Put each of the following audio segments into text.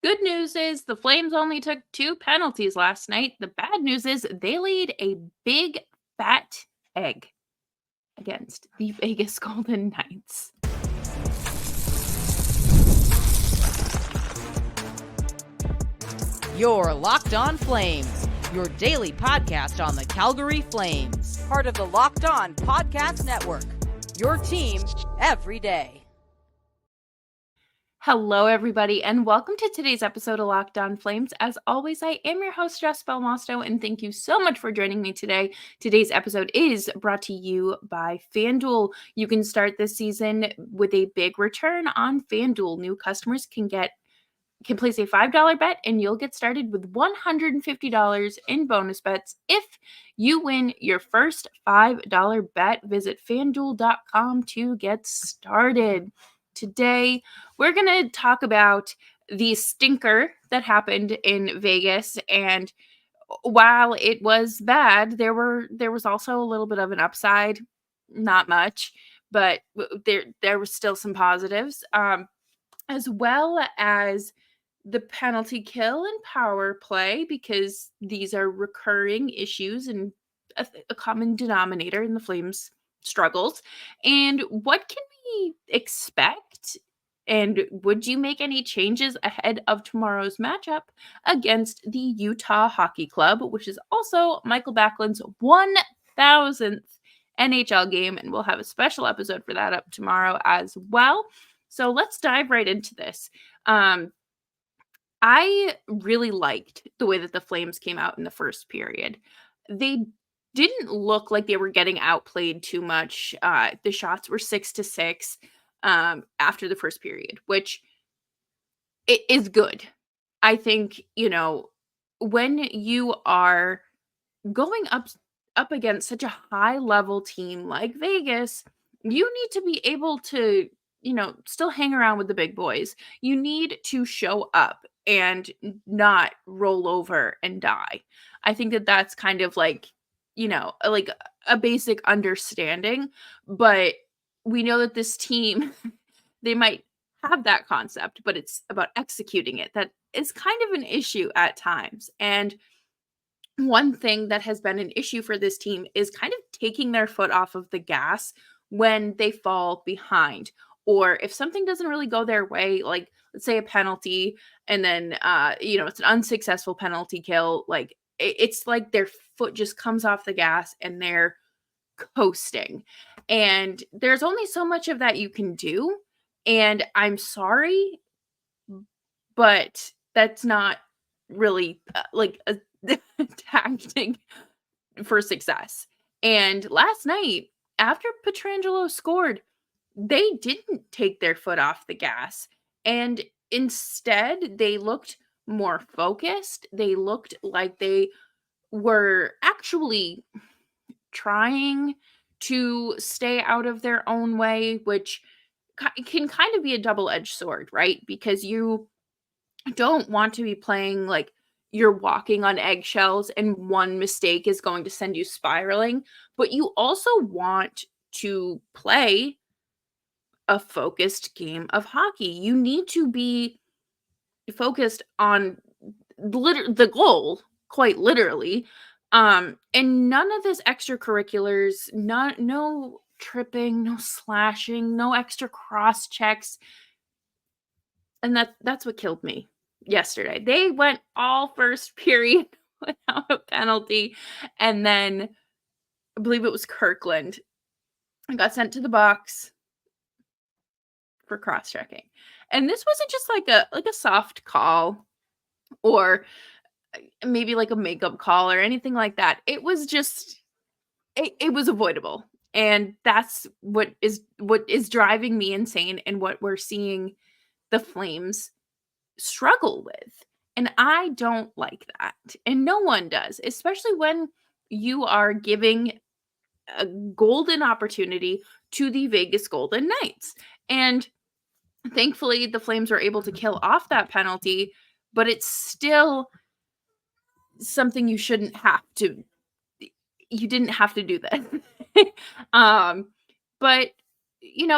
Good news is the Flames only took 2 penalties last night. The bad news is they laid a big fat egg against the Vegas Golden Knights. You're Locked On Flames, your daily podcast on the Calgary Flames. Part of the Locked On Podcast Network, your team every day. Hello, everybody, and welcome to today's episode of Locked On Flames. As always, I am your host, Jess Belmosto, and thank you so much for joining me today. Today's episode is brought to you by FanDuel. You can start this season with a big return on FanDuel. New customers can place a $5 bet and you'll get started with $150 in bonus bets if you win your first $5 bet. Visit fanduel.com to get started. Today, we're going to talk about the stinker that happened in Vegas, and while it was bad, there was also a little bit of an upside, not much, but there was still some positives, as well as the penalty kill and power play, because these are recurring issues and a common denominator in the Flames' struggles. And what can we expect? And would you make any changes ahead of tomorrow's matchup against the Utah Hockey Club, which is also Michael Backlund's 1,000th NHL game? And we'll have a special episode for that up tomorrow as well. So let's dive right into this. I really liked the way that the Flames came out in the first period. They didn't look like they were getting outplayed too much. The shots were 6-6 after the first period, which is good. I think, when you are going up against such a high level team like Vegas, you need to be able to, still hang around with the big boys. You need to show up and not roll over and die. I think that that's kind of like a basic understanding, but we know that this team, they might have that concept, but it's about executing it that is kind of an issue at times. And one thing that has been an issue for this team is kind of taking their foot off of the gas when they fall behind, or if something doesn't really go their way, like let's say a penalty, and then it's an unsuccessful penalty kill. Like it's like their foot just comes off the gas and they're coasting, and there's only so much of that you can do. And I'm sorry, but that's not really like a tactic for success. And last night, after Pietrangelo scored, they didn't take their foot off the gas. And instead, they looked more focused. They looked like they were actually trying to stay out of their own way, which can kind of be a double-edged sword, right? Because you don't want to be playing like you're walking on eggshells and one mistake is going to send you spiraling, but you also want to play a focused game of hockey. You need to be focused on the goal, quite literally. And none of this extracurriculars, no tripping, no slashing, no extra cross checks. And that's what killed me yesterday. They went all first period without a penalty, and then I believe it was Kirkland got sent to the box for cross-checking. And this wasn't just like a soft call or maybe like a makeup call or anything like that. It was just it was avoidable. And that's what is driving me insane, and what we're seeing the Flames struggle with. And I don't like that. And no one does, especially when you are giving a golden opportunity to the Vegas Golden Knights. And thankfully, the Flames were able to kill off that penalty, but it's still something you shouldn't have to. You didn't have to do this. But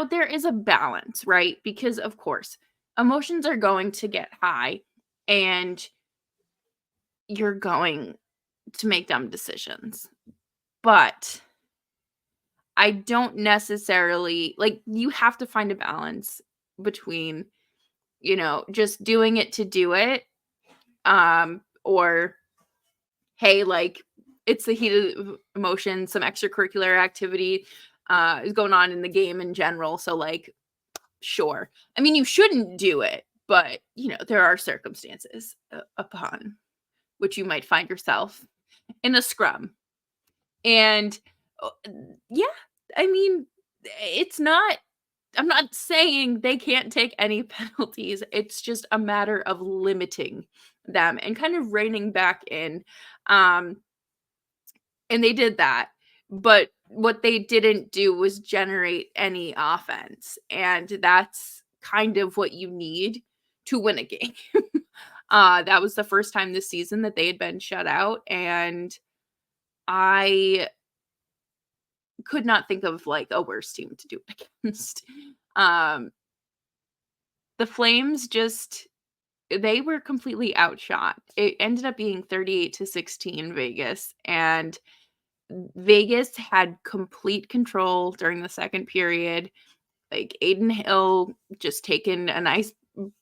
there is a balance, right? Because of course, emotions are going to get high, and you're going to make dumb decisions. But I don't necessarily like, you have to find a balance between, just doing it to do it, or hey, like, it's the heat of emotion, some extracurricular activity is going on in the game in general. So, like, sure. I mean, you shouldn't do it, but, there are circumstances upon which you might find yourself in a scrum. And uh, yeah, I mean, it's not, I'm not saying they can't take any penalties. It's just a matter of limiting them and kind of reining back in. Um, and they did that. But what they didn't do was generate any offense. And that's kind of what you need to win a game. That was the first time this season that they had been shut out. And I could not think of like a worse team to do it against. Um, the Flames just, they were completely outshot. It ended up being 38-16 Vegas, and Vegas had complete control during the second period. Like, Aiden Hill just taking a nice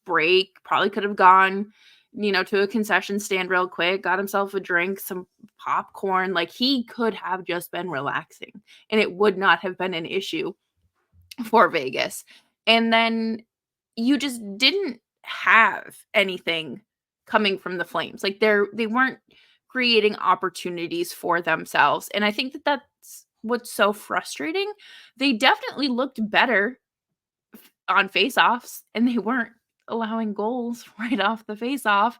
break, probably could have gone, to a concession stand real quick, got himself a drink, some popcorn. Like, he could have just been relaxing, and it would not have been an issue for Vegas. And then you just didn't have anything coming from the Flames. Like, they weren't creating opportunities for themselves. And I think that that's what's so frustrating. They definitely looked better on face-offs, and they weren't allowing goals right off the face-off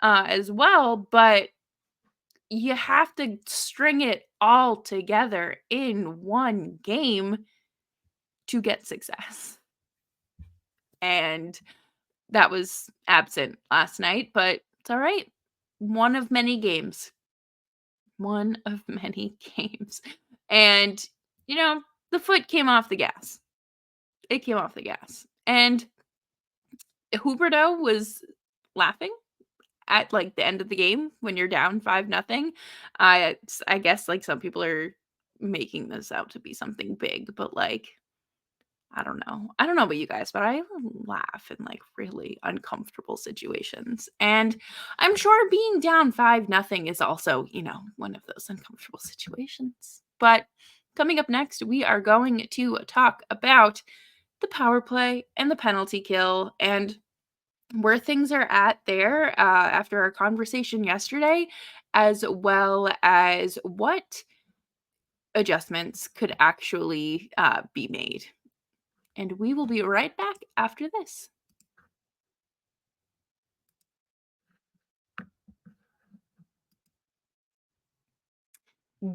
as well. But you have to string it all together in one game to get success. And that was absent last night, but it's all right. One of many games. One of many games. And, the foot came off the gas. It came off the gas. And Huberto was laughing at like the end of the game when you're down 5-0. I guess like some people are making this out to be something big, but like, I don't know. I don't know about you guys, but I laugh in like really uncomfortable situations. And I'm sure being down 5-0 is also, one of those uncomfortable situations. But coming up next, we are going to talk about the power play and the penalty kill and where things are at there after our conversation yesterday, as well as what adjustments could actually be made. And we will be right back after this.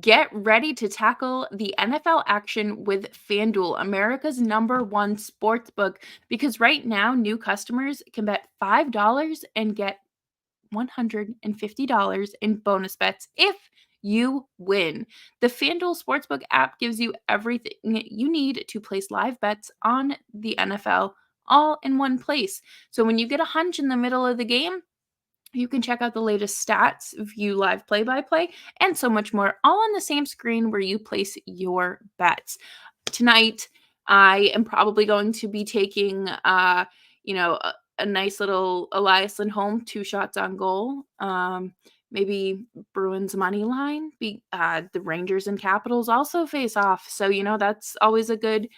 Get ready to tackle the NFL action with FanDuel, America's #1 sportsbook, because right now new customers can bet $5 and get $150 in bonus bets if you win. The FanDuel Sportsbook app gives you everything you need to place live bets on the NFL all in one place. So when you get a hunch in the middle of the game, you can check out the latest stats, view live play-by-play, and so much more, all on the same screen where you place your bets. Tonight, I am probably going to be taking, a nice little Elias Lindholm 2 shots on goal. Maybe Bruins money line. The Rangers and Capitals also face off, so that's always a good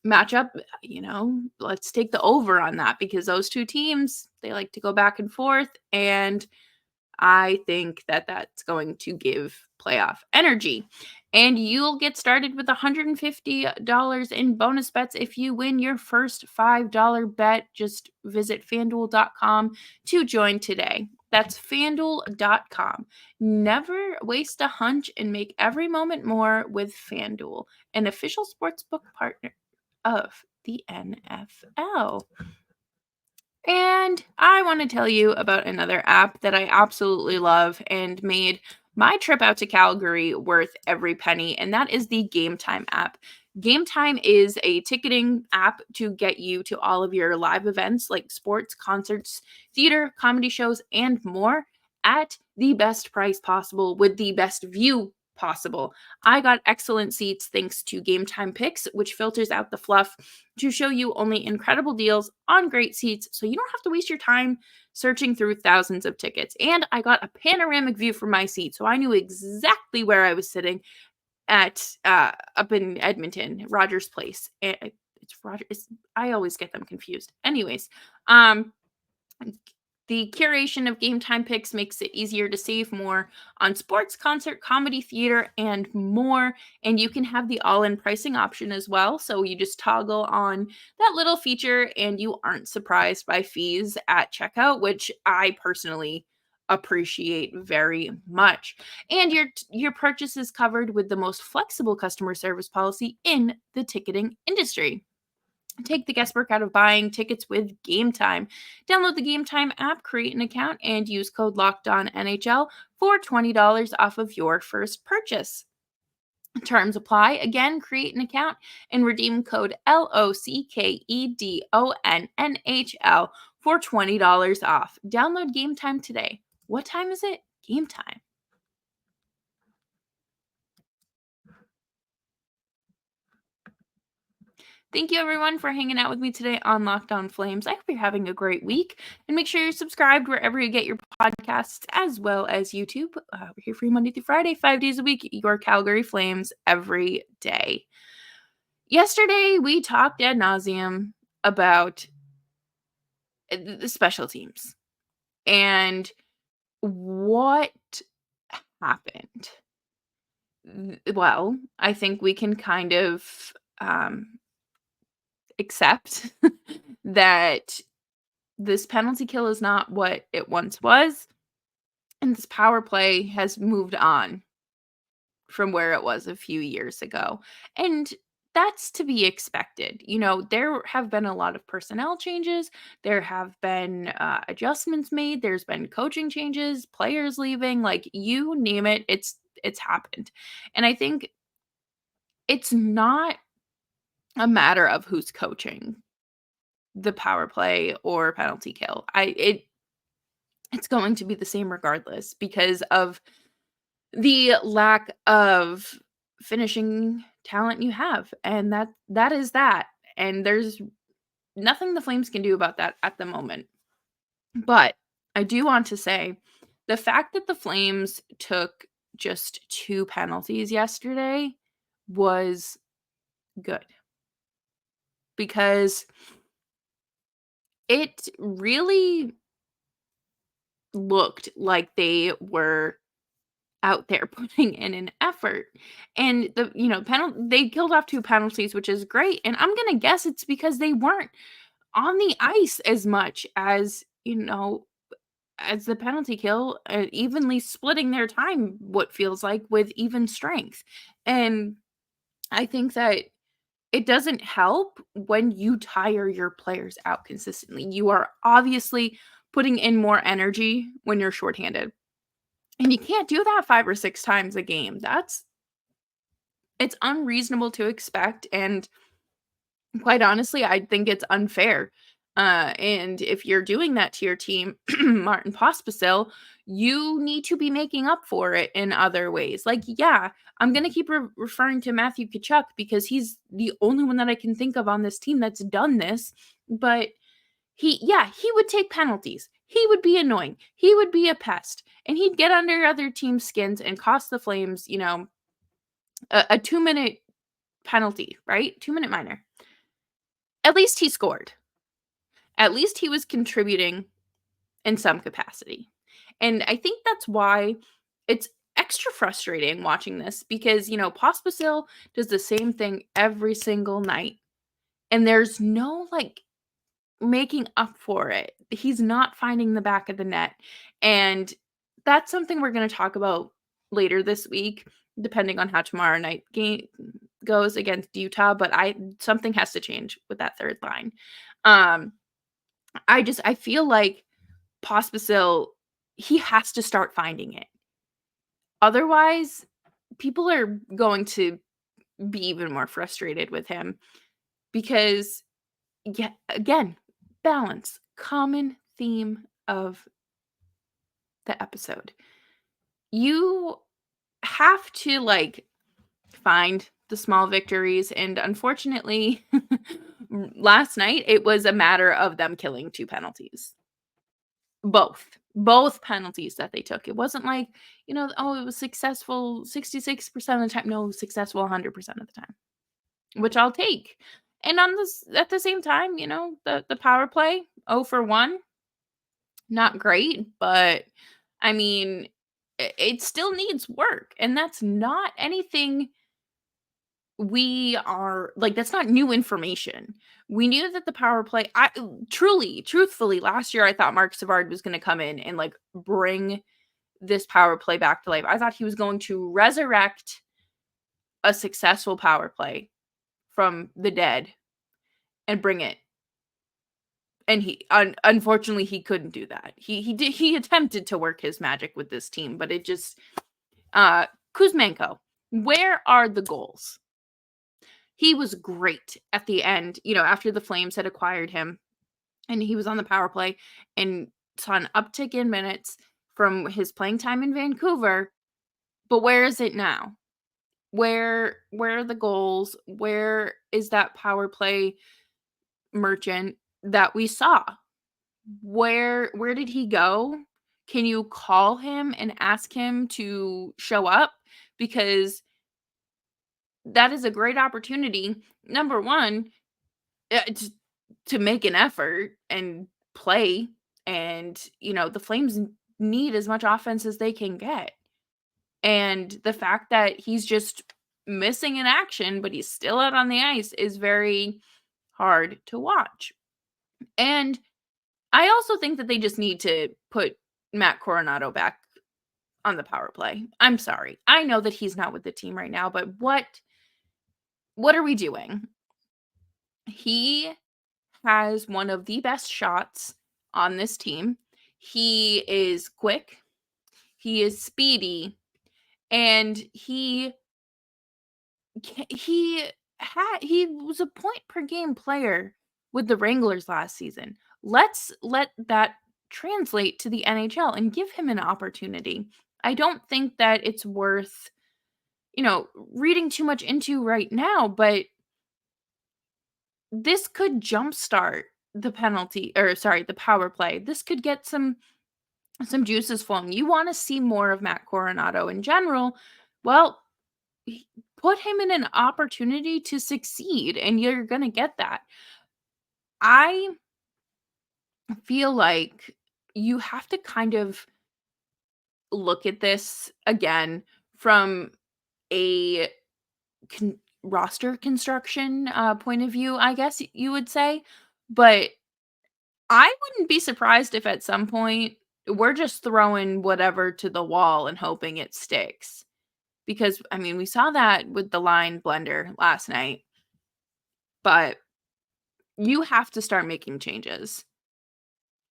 matchup. Let's take the over on that, because those two teams, they like to go back and forth, and I think that that's going to give playoff energy. And you'll get started with $150 in bonus bets if you win your first $5 bet. Just visit fanduel.com to join today. That's fanduel.com. Never waste a hunch and make every moment more with FanDuel, an official sportsbook partner of the NFL. And I want to tell you about another app that I absolutely love and made my trip out to Calgary worth every penny, and that is the Game Time app. Game Time is a ticketing app to get you to all of your live events like sports, concerts, theater, comedy shows, and more at the best price possible with the best view possible. I got excellent seats thanks to Game Time Picks, which filters out the fluff to show you only incredible deals on great seats so you don't have to waste your time searching through thousands of tickets. And I got a panoramic view from my seat, so I knew exactly where I was sitting at up in Edmonton, Rogers Place. It's Rogers. I always get them confused. Anyways, the curation of Game Time Picks makes it easier to save more on sports, concert, comedy, theater, and more. And you can have the all-in pricing option as well. So you just toggle on that little feature and you aren't surprised by fees at checkout, which I personally appreciate very much. And your purchase is covered with the most flexible customer service policy in the ticketing industry. Take the guesswork out of buying tickets with Game Time. Download the Game Time app, create an account, and use code LOCKEDONNHL for $20 off of your first purchase. Terms apply. Again, create an account and redeem code LOCKEDONNHL for $20 off. Download Game Time today. What time is it? Game time. Thank you, everyone, for hanging out with me today on Locked On Flames. I hope you're having a great week. And make sure you're subscribed wherever you get your podcasts, as well as YouTube. We're here for you Monday through Friday, 5 days a week. Your Calgary Flames every day. Yesterday, we talked ad nauseum about the special teams and what happened. Well, I think we can kind of accept that this penalty kill is not what it once was, and this power play has moved on from where it was a few years ago. And that's to be expected. You know, there have been a lot of personnel changes, there have been adjustments made, there's been coaching changes, players leaving, like you name it, it's happened. And I think it's not a matter of who's coaching the power play or penalty kill. It's going to be the same regardless because of the lack of finishing talent you have, and that is that. And there's nothing the Flames can do about that at the moment. But I do want to say the fact that the Flames took just 2 penalties yesterday was good because it really looked like they were out there putting in an effort. And they killed off 2 penalties, which is great. And I'm going to guess it's because they weren't on the ice as much as, as the penalty kill, evenly splitting their time, what feels like, with even strength. And I think that it doesn't help when you tire your players out consistently. You are obviously putting in more energy when you're shorthanded. And you can't do that 5 or 6 times a game. It's unreasonable to expect, and quite honestly, I think it's unfair. And if you're doing that to your team, Martin Pospisil, you need to be making up for it in other ways. Like, yeah, I'm going to keep referring to Matthew Tkachuk because he's the only one that I can think of on this team that's done this. But he would take penalties. He would be annoying. He would be a pest. And he'd get under other teams' skins and cost the Flames, a 2-minute penalty, right? 2-minute minor. At least he scored. At least he was contributing in some capacity. And I think that's why it's extra frustrating watching this because, Pospisil does the same thing every single night. And there's no, making up for it. He's not finding the back of the net. And that's something we're going to talk about later this week, depending on how tomorrow night game goes against Utah. But something has to change with that third line. I feel like Pospisil, he has to start finding it. Otherwise, people are going to be even more frustrated with him because, yeah, again, balance, common theme of the episode. You have to find the small victories, and unfortunately, last night it was a matter of them killing 2 penalties. Both penalties that they took. It wasn't like, "Oh, it was successful 66% of the time." No, it was successful 100% of the time, which I'll take. And on this at the same time, the power play, 0 for 1, not great, but I mean, it still needs work, and that's not anything that's not new information. We knew that the power play truthfully, last year, I thought Mark Savard was gonna come in and, bring this power play back to life. I thought he was going to resurrect a successful power play from the dead and bring it. And unfortunately, he couldn't do that. He attempted to work his magic with this team, but it just Kuzmenko, where are the goals? He was great at the end, after the Flames had acquired him and he was on the power play and saw an uptick in minutes from his playing time in Vancouver. But where is it now? Where are the goals? Where is that power play merchant that we saw? Where did he go? Can you call him and ask him to show up? Because that is a great opportunity. Number 1, to make an effort and play, and, the Flames need as much offense as they can get. And the fact that he's just missing in action, but he's still out on the ice is very hard to watch. And I also think that they just need to put Matt Coronado back on the power play. I'm sorry. I know that he's not with the team right now, but what are we doing? He has one of the best shots on this team. He is quick, he is speedy, and he was a point per game player with the Wranglers last season. Let's let that translate to the NHL and give him an opportunity. I don't think that it's worth, reading too much into right now, but this could jumpstart the power play. This could get some juices flowing. You want to see more of Matt Coronado in general. Well, put him in an opportunity to succeed, and you're going to get that. I feel like you have to kind of look at this again from a roster construction point of view, I guess you would say. But I wouldn't be surprised if at some point we're just throwing whatever to the wall and hoping it sticks. Because, I mean, we saw that with the line blender last night. But you have to start making changes.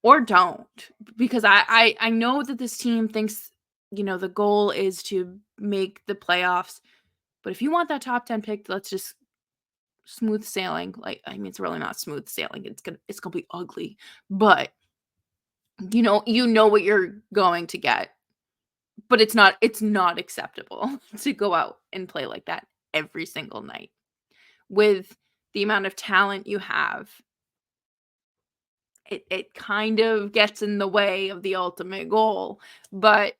Or don't. Because I know that this team thinks, the goal is to make the playoffs. But if you want that top 10 pick, let's just smooth sailing. It's really not smooth sailing. It's gonna be ugly. But you know what you're going to get. But it's not acceptable to go out and play like that every single night. With the amount of talent you have, it kind of gets in the way of the ultimate goal. But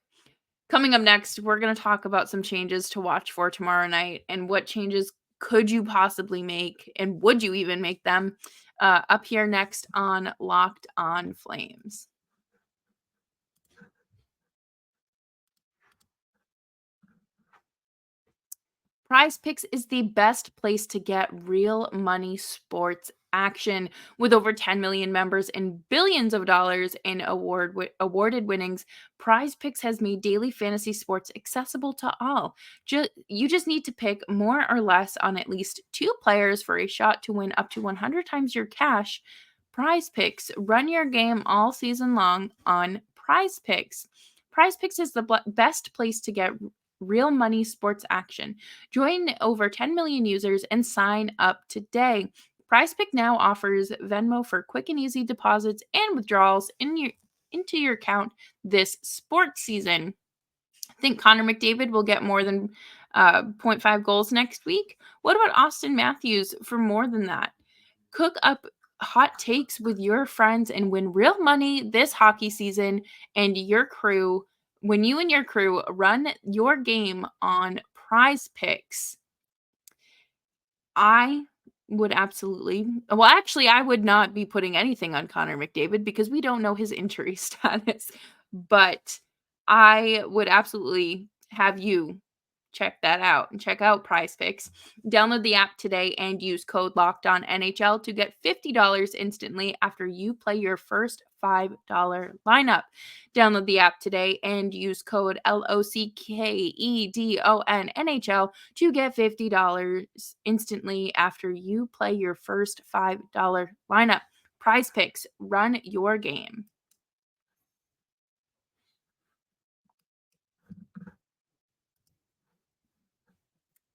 coming up next, we're going to talk about some changes to watch for tomorrow night and what changes could you possibly make, and would you even make them, up here next on Locked On Flames. Prize Picks is the best place to get real money sports action. With over 10 million members and billions of dollars in awarded winnings, Prize Picks has made daily fantasy sports accessible to all. You just need to pick more or less on at least 2 players for a shot to win up to 100 times your cash. Prize Picks, run your game all season long on Prize Picks. Prize Picks is the best place to get real money sports action. Join over 10 million users and sign up today. PrizePick now offers Venmo for quick and easy deposits and withdrawals into your account this sports season. Think Connor McDavid will get more than 0.5 goals next week? What about Austin Matthews for more than that? Cook up hot takes with your friends and win real money this hockey season and your crew when you and your crew run your game on Prize Picks. I would absolutely, well, actually, I would not be putting anything on Connor McDavid because we don't know his injury status, but I would absolutely have you check that out and check out Prize Picks. Download the app today and use code LOCKEDONNHL to get $50 instantly after you play your first $5 lineup. Download the app today and use code LOCKEDONNHL to get $50 instantly after you play your first $5 lineup. Prize Picks, run your game.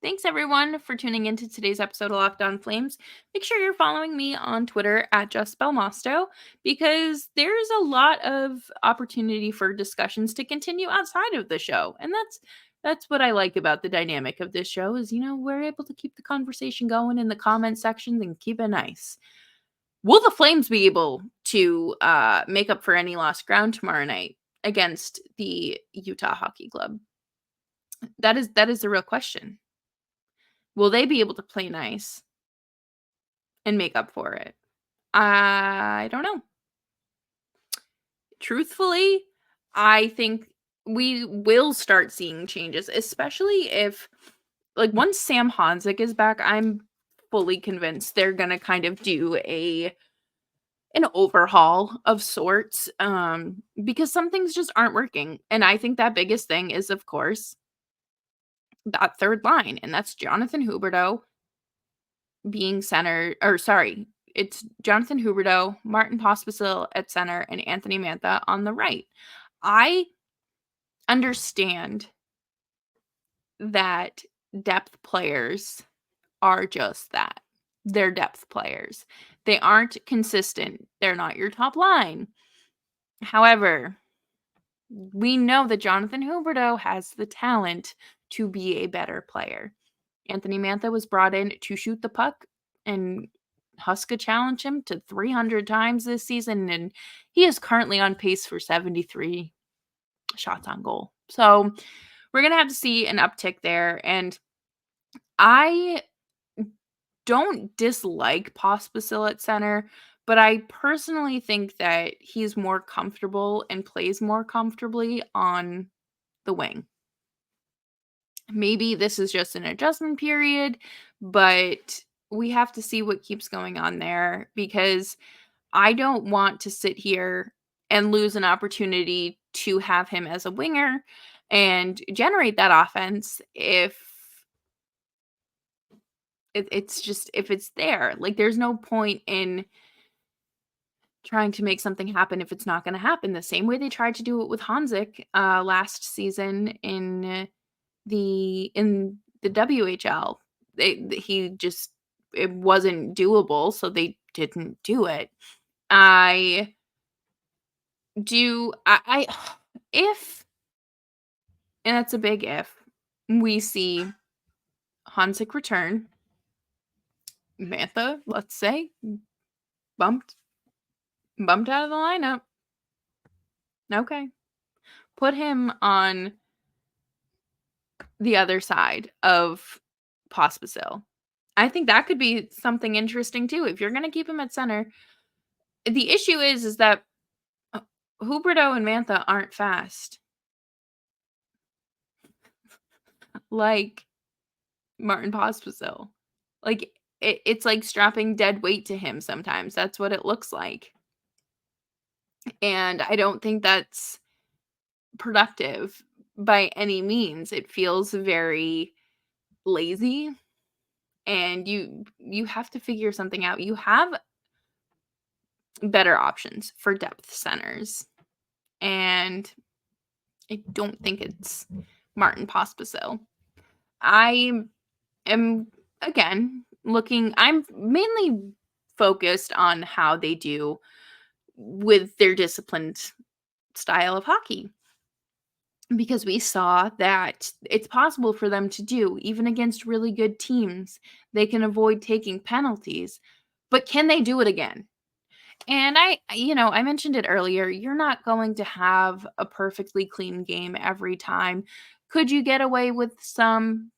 Thanks, everyone, for tuning into today's episode of Locked On Flames. Make sure you're following me on Twitter at JustBelmosto because there's a lot of opportunity for discussions to continue outside of the show. And that's what I like about the dynamic of this show is, we're able to keep the conversation going in the comment sections and keep it nice. Will the Flames be able to make up for any lost ground tomorrow night against the Utah Hockey Club? That is the real question. Will they be able to play nice and make up for it? I don't know. Truthfully, I think we will start seeing changes, especially if, once Sam Honzik is back, I'm fully convinced they're going to kind of do an overhaul of sorts because some things just aren't working. And I think that biggest thing is, of course, that third line, and that's Jonathan Huberdeau being center, or sorry, it's Jonathan Huberdeau, Martin Pospisil at center, and Anthony Mantha on the right. I understand that depth players are just that. They're depth players. They aren't consistent. They're not your top line. However, we know that Jonathan Huberdeau has the talent to be a better player. Anthony Mantha was brought in to shoot the puck, and Huska challenged him to 300 times this season, and he is currently on pace for 73 shots on goal. So we're going to have to see an uptick there, and I don't dislike Pospisil at center, but I personally think that he's more comfortable and plays more comfortably on the wing. Maybe this is just an adjustment period, but we have to see what keeps going on there because I don't want to sit here and lose an opportunity to have him as a winger and generate that offense if if it's there. There's no point in trying to make something happen if it's not going to happen. The same way they tried to do it with Honzik last season in the WHL. It wasn't doable, so they didn't do it. I if, and that's a big if, we see Honzik return, Mantha, let's say, bumped out of the lineup. Okay. Put him on the other side of Pospisil. I think that could be something interesting too. If you're going to keep him at center, the issue is that Huberdeau and Mantha aren't fast like Martin Pospisil. It's like strapping dead weight to him sometimes. That's what it looks like. And I don't think that's productive by any means. It feels very lazy, and you have to figure something out. You have better options for depth centers, and I don't think it's Martin Pospisil. I am, again, I'm mainly focused on how they do with their disciplined style of hockey, because we saw that it's possible for them to do, even against really good teams. They can avoid taking penalties, but can they do it again? And I mentioned it earlier, you're not going to have a perfectly clean game every time. Could you get away with some,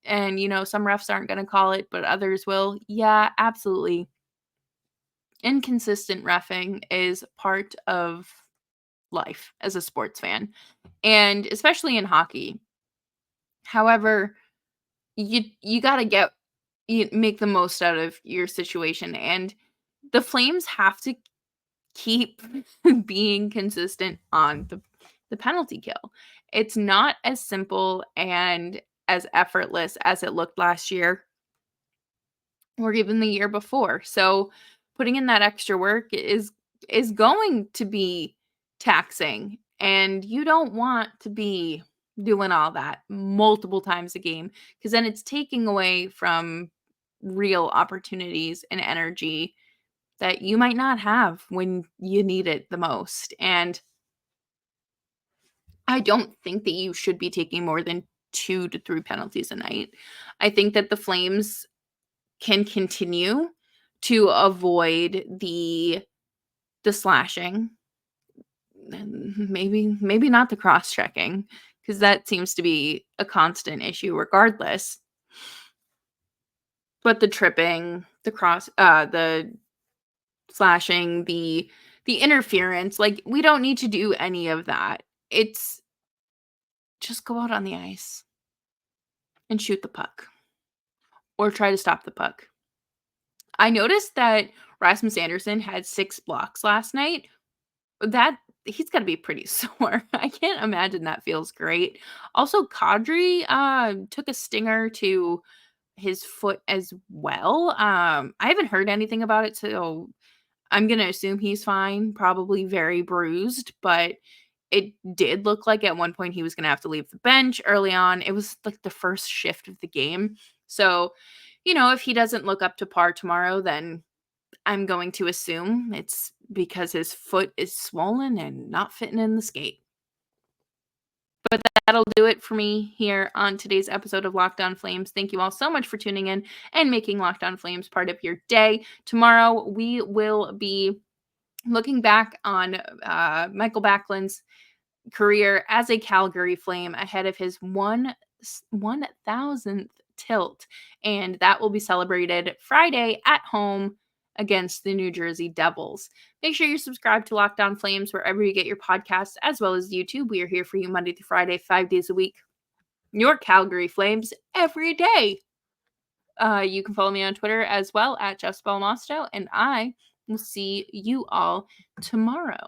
and some refs aren't going to call it, but others will? Yeah, absolutely. Inconsistent reffing is part of life as a sports fan, and especially in hockey. However, you got to make the most out of your situation, and the Flames have to keep being consistent on the penalty kill. It's not as simple and as effortless as it looked last year or even the year before. So putting in that extra work is going to be taxing, and you don't want to be doing all that multiple times a game, because then it's taking away from real opportunities and energy that you might not have when you need it the most. And I don't think that you should be taking more than 2 to 3 penalties a night. I think that the Flames can continue to avoid the slashing, and maybe not the cross-checking, because that seems to be a constant issue regardless. But the tripping, the slashing, the interference, like, we don't need to do any of that. It's just go out on the ice and shoot the puck, or try to stop the puck. I noticed that Rasmus Anderson had 6 blocks last night. That He's gotta be pretty sore. I can't imagine that feels great. Also, Kadri, took a stinger to his foot as well. I haven't heard anything about it, so I'm gonna assume he's fine, probably very bruised, but it did look like at one point he was gonna have to leave the bench early on. It was like the first shift of the game. So, if he doesn't look up to par tomorrow, then I'm going to assume it's because his foot is swollen and not fitting in the skate. But that'll do it for me here on today's episode of Locked On Flames. Thank you all so much for tuning in and making Locked On Flames part of your day. Tomorrow, we will be looking back on Michael Backlund's career as a Calgary Flame ahead of his 1,000th tilt, and that will be celebrated Friday at home against the New Jersey Devils. Make sure you subscribe to Locked On Flames wherever you get your podcasts, as well as YouTube. We are here for you Monday through Friday, 5 days a week. Your Calgary Flames every day. You can follow me on Twitter as well at Jeff Spellmosto, and I will see you all tomorrow.